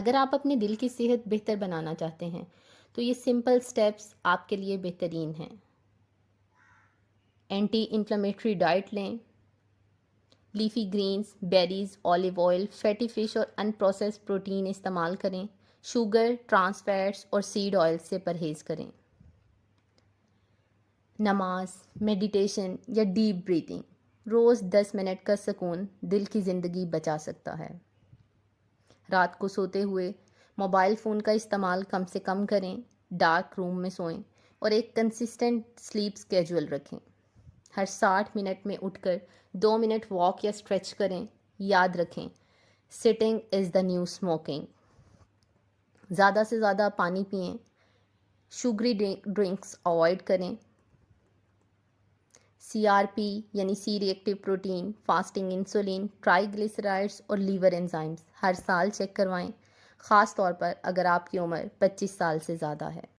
اگر آپ اپنے دل کی صحت بہتر بنانا چاہتے ہیں تو یہ سمپل سٹیپس آپ کے لیے بہترین ہیں۔ اینٹی انفلیمیٹری ڈائٹ لیں، leafy greens, berries, olive oil, fatty fish اور ان پروسیس پروٹین استعمال کریں، شوگر، ٹرانس فیٹس اور سیڈ آئل سے پرہیز کریں۔ نماز، میڈیٹیشن یا ڈیپ بریتھنگ، روز 10 منٹ کا سکون دل کی زندگی بچا سکتا ہے۔ رات کو سوتے ہوئے موبائل فون کا استعمال کم سے کم کریں، ڈارک روم میں سوئیں اور ایک کنسسٹنٹ سلیپ سکیجول رکھیں۔ ہر 60 منٹ میں اٹھ کر 2 منٹ واک یا اسٹریچ کریں۔ یاد رکھیں، sitting is the new smoking. زیادہ سے زیادہ پانی پئیں، شوگری ڈرنکس اوائڈ کریں۔ CRP یعنی C reactive protein, fasting insulin, triglycerides اور لیور انزائمز ہر سال چیک کروائیں، خاص طور پر اگر آپ کی عمر 25 سال سے زیادہ ہے۔